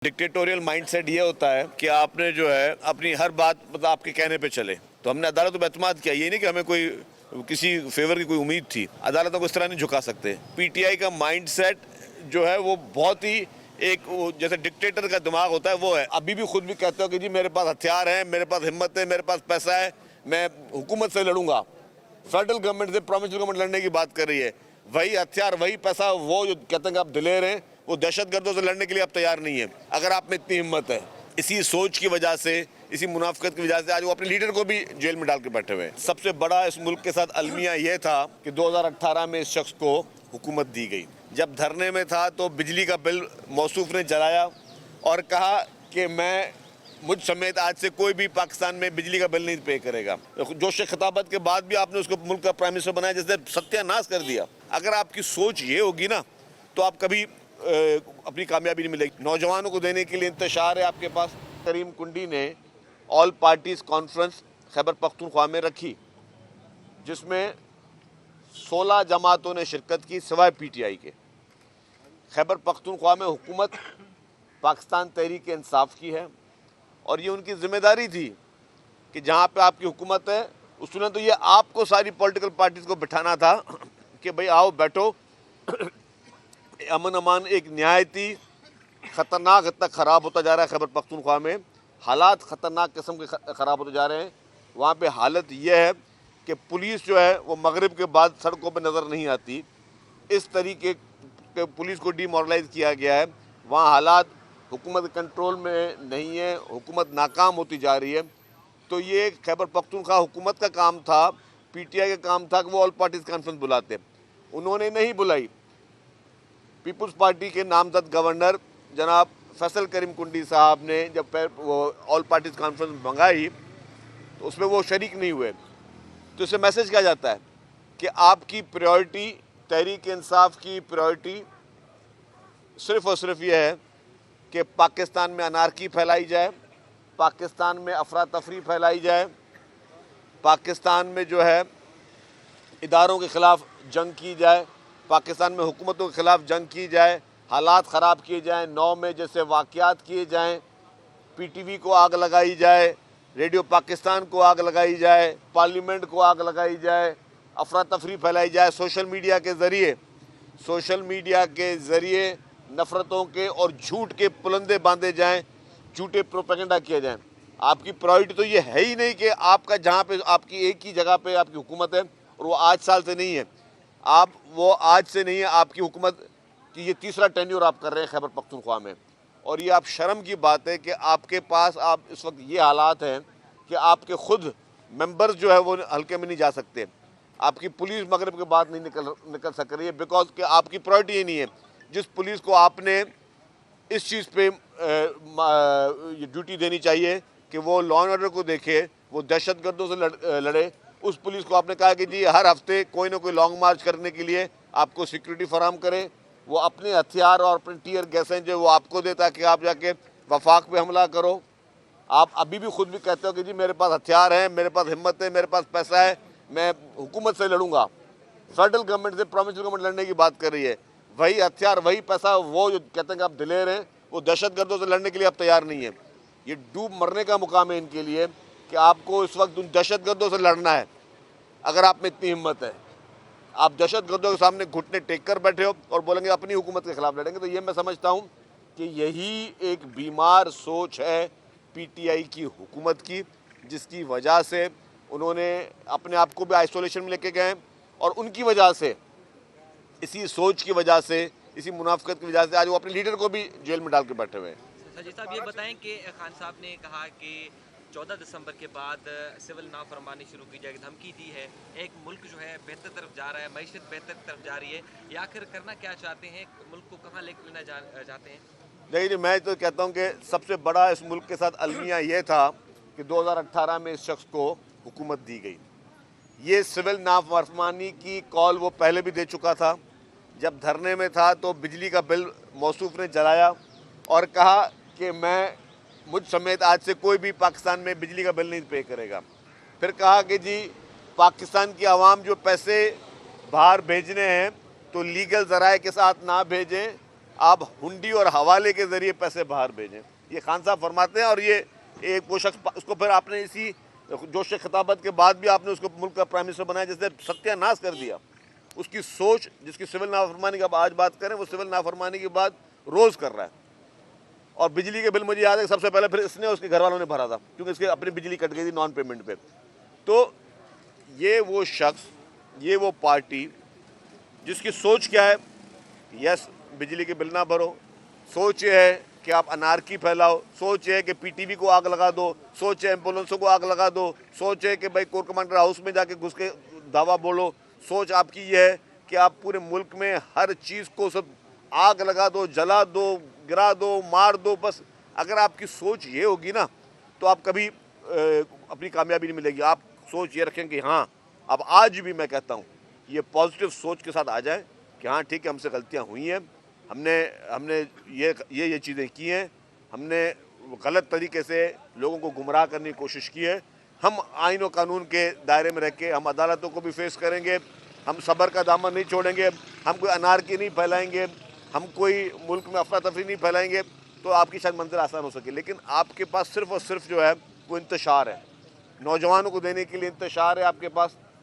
Dictatorial mindset ये होता है कि आपने जो है अपनी हर बात मतलब आपके कहने पे चले। तो हमने अदालतों पे एतमाद किया, ये नहीं कि हमें कोई किसी फेवर की कोई उम्मीद थी। अदालतों को इस तरह नहीं झुका सकते। पीटीआई का माइंडसेट जो है वो बहुत ही एक जैसे डिक्टेटर का दिमाग होता है वो है। अभी भी खुद भी कहते हो कि जी मेरे पास हथियार हैं, मेरे पास हिम्मत है, मेरे पास पैसा है, मैं हुकूमत से लड़ूंगा। फेडरल गवर्नमेंट से प्रोविंशियल गवर्नमेंट लड़ने की बात कर रही है। वही हथियार, वही पैसा, वो जो कहते हैं कि आप दिलेर हैं, वो दहशतगर्दों से लड़ने के लिए आप तैयार नहीं है। अगर आप में इतनी हिम्मत है, इसी सोच की वजह से, इसी मुनाफिकत की वजह से आज वो अपने लीडर को भी जेल में डाल के बैठे हुए हैं। सबसे बड़ा इस मुल्क के साथ अलमिया यह था कि 2018 में इस शख्स को हुकूमत दी गई। जब धरने में था तो बिजली का बिल मौसूफ ने जलाया और कहा कि मुझ समेत आज से कोई भी पाकिस्तान में बिजली का बिल नहीं पे करेगा। जोश खिताबत के बाद भी आपने उसको मुल्क का प्राइम मिनिस्टर बनाया, जैसे सत्यानाश कर दिया। अगर आपकी सोच ये होगी ना तो आप कभी अपनी कामयाबी नहीं मिलेगी। नौजवानों को देने के लिए इंतशार है आपके पास। करीम कुंडी ने all parties conference Khyber Pakhtunkhwa में रखी, जिसमें 16 जमातों ने शिरकत की सिवाय पीटीआई के। खैबर पख्तूनख्वा में हुकूमत पाकिस्तान तहरीक इंसाफ की है और ये उनकी जिम्मेदारी थी कि जहाँ पे आपकी हुकूमत है उसमें तो ये आपको सारी पॉलिटिकल पार्टीज को बिठाना था कि भाई आओ बैठो। अमन अमान एक न्यायती ख़तरनाक हद तक ख़राब होता जा रहा है। खैबर पख्तूनख्वा में हालात ख़तरनाक किस्म के ख़राब होते जा रहे हैं। वहाँ पे हालत यह है कि पुलिस जो है वो मगरिब के बाद सड़कों पर नज़र नहीं आती। इस तरीके के पुलिस को डीमोरलाइज किया गया है। वहाँ हालात हुकूमत कंट्रोल में नहीं है, हुकूमत नाकाम होती जा रही है। तो ये खैबर पख्तूनख्वा हुकूमत का काम था, पीटीआई का काम था कि वो ऑल पार्टीज कॉन्फ्रेंस बुलाते। उन्होंने नहीं बुलाई। पीपल्स पार्टी के नामजद गवर्नर जनाब फैसल करीम कुंडी साहब ने जब वो ऑल पार्टीज कॉन्फ्रेंस मंगाई तो उसमें वो शरीक नहीं हुए। तो इससे मैसेज क्या जाता है कि आपकी प्रायोरिटी, तहरीक इंसाफ की प्रायोरिटी सिर्फ़ और सिर्फ ये है कि पाकिस्तान में अनारकी फैलाई जाए, पाकिस्तान में अफरा तफरी फैलाई जाए, पाकिस्तान में जो है इदारों के ख़िलाफ़ जंग की जाए, पाकिस्तान में हुकूमतों के ख़िलाफ़ जंग की जाए, हालात ख़राब किए जाएँ, 9 में जैसे वाक़यात किए जाएँ, पीटीवी को आग लगाई जाए, रेडियो पाकिस्तान को आग लगाई जाए, पार्लियामेंट को आग लगाई जाए, अफरा तफरी फैलाई जाए, सोशल मीडिया के ज़रिए नफ़रतों के और झूठ के पुलंदे बांधे जाएं, झूठे प्रोपेगेंडा किए जाएं। आपकी प्रायोरिटी तो ये है ही नहीं कि आपका जहाँ पे आपकी एक ही जगह पे आपकी हुकूमत है और वो आज साल से नहीं है, आज से नहीं है आपकी हुकूमत कि ये तीसरा टेन्योर आप कर रहे हैं खैबर पख्तूनख्वा में। और ये आप शर्म की बात है कि आपके पास आप इस वक्त ये हालात हैं कि आपके खुद मेंबर्स जो है वो हल्के में नहीं जा सकते। आपकी पुलिस मगरिब के बाद नहीं निकल सक रही है बिकॉज कि आपकी प्रायोरिटी ये नहीं है। जिस पुलिस को आपने इस चीज़ पे ये ड्यूटी देनी चाहिए कि वो लॉ एंड ऑर्डर को देखे, वो दहशतगर्दों से लड़े, उस पुलिस को आपने कहा कि जी हर हफ्ते कोई ना कोई लॉन्ग मार्च करने के लिए आपको सिक्योरिटी फराहम करे, वो अपने हथियार और अपने टीयर गैसें जो वो आपको दे ताकि आप जाके वफाक पे हमला करो। आप अभी भी खुद भी कहते हो कि जी मेरे पास हथियार हैं, मेरे पास हिम्मत है, मेरे पास पैसा है, मैं हुकूमत से लड़ूंगा। फेडरल गवर्नमेंट से प्रोविंशियल गवर्नमेंट लड़ने की बात कर रही है। वही हथियार, वही पैसा, वो जो कहते हैं कि आप दिलेर हैं, वो दहशतगर्दों से लड़ने के लिए आप तैयार नहीं है। ये डूब मरने का मुकाम है इनके लिए कि आपको इस वक्त उन दहशतगर्दों से लड़ना है। अगर आप में इतनी हिम्मत है, आप दहशतगर्दों के सामने घुटने टेक कर बैठे हो और बोलेंगे अपनी हुकूमत के खिलाफ लड़ेंगे, तो ये मैं समझता हूँ कि यही एक बीमार सोच है पीटीआई की हुकूमत की, जिसकी वजह से उन्होंने अपने आप को भी आइसोलेशन में लेके गए और उनकी वजह से, इसी सोच की वजह से, इसी मुनाफिकत की वजह से आज वो अपने लीडर को भी जेल में डाल के बैठे हुए हैं। सजी साहब ये बताएं कि खान साहब ने कहा कि 14 दिसंबर के बाद सिविल नाफरमानी शुरू की जाएगी, धमकी दी है। एक मुल्क जो है बेहतर तरफ जा रहा है, मईशत बेहतर तरफ जा रही है, या आखिर करना क्या चाहते हैं, मुल्क को कहाँ लेकर लेना चाहते हैं? नहीं, मैं तो कहता हूँ कि सबसे बड़ा इस मुल्क के साथ अलमिया ये था कि 2018 में इस शख्स को हुकूमत दी गई। ये सिविल नाफरमानी की कॉल वो पहले भी दे चुका था। जब धरने में था तो बिजली का बिल मौसूफ ने जलाया और कहा कि मुझ समेत आज से कोई भी पाकिस्तान में बिजली का बिल नहीं पे करेगा। फिर कहा कि जी पाकिस्तान की आवाम जो पैसे बाहर भेजने हैं तो लीगल ज़राए के साथ ना भेजें, آپ ہنڈی اور حوالے کے ذریعے پیسے باہر بھیجیں. یہ خان صاحب فرماتے ہیں, اور یہ ایک وہ شخص, اس کو پھر آپ نے اسی جوش خطابت کے بعد بھی آپ نے اس کو ملک کا پرائم منسٹر بنایا, جس نے ستیہ ناش کر دیا. اس کی سوچ, جس کی سول نافرمانی کی آپ آج بات کریں, وہ سول نافرمانی کی بات روز کر رہا ہے. اور بجلی کے بل مجھے یاد ہے سب سے پہلے پھر اس نے, اس کے گھر والوں نے بھرا تھا, کیونکہ اس کے اپنی بجلی کٹ گئی تھی نان پیمنٹ پہ. تو یہ وہ شخص, یہ وہ پارٹی جس کی سوچ کیا ہے, یس بجلی کے بل نہ بھرو, سوچ یہ ہے کہ آپ انارکی پھیلاؤ, سوچ ہے کہ پی ٹی وی کو آگ لگا دو, سوچ ہے ایمبولینسوں کو آگ لگا دو, سوچ ہے کہ بھائی کور کمانڈر ہاؤس میں جا کے گھس کے دعویٰ بولو, سوچ آپ کی یہ ہے کہ آپ پورے ملک میں ہر چیز کو سب آگ لگا دو, جلا دو, گرا دو, مار دو. بس اگر آپ کی سوچ یہ ہوگی نا تو آپ کبھی اپنی کامیابی نہیں ملے گی. آپ سوچ یہ رکھیں کہ ہاں, اب آج بھی میں کہتا ہوں یہ پازیٹیو سوچ کے ساتھ آ جائیں کہ ہاں ٹھیک ہے, ہم سے غلطیاں ہوئی ہیں, ہم نے یہ چیزیں کی ہیں, ہم نے غلط طریقے سے لوگوں کو گمراہ کرنے کی کوشش کی ہے. ہم آئین و قانون کے دائرے میں رہ کے ہم عدالتوں کو بھی فیس کریں گے, ہم صبر کا دامن نہیں چھوڑیں گے, ہم کوئی انارکی نہیں پھیلائیں گے, ہم کوئی ملک میں افراتفری نہیں پھیلائیں گے. تو آپ کی شاید منزل آسان ہو سکے, لیکن آپ کے پاس صرف اور صرف جو ہے وہ انتشار ہے, نوجوانوں کو دینے کے لیے انتشار ہے آپ کے پاس,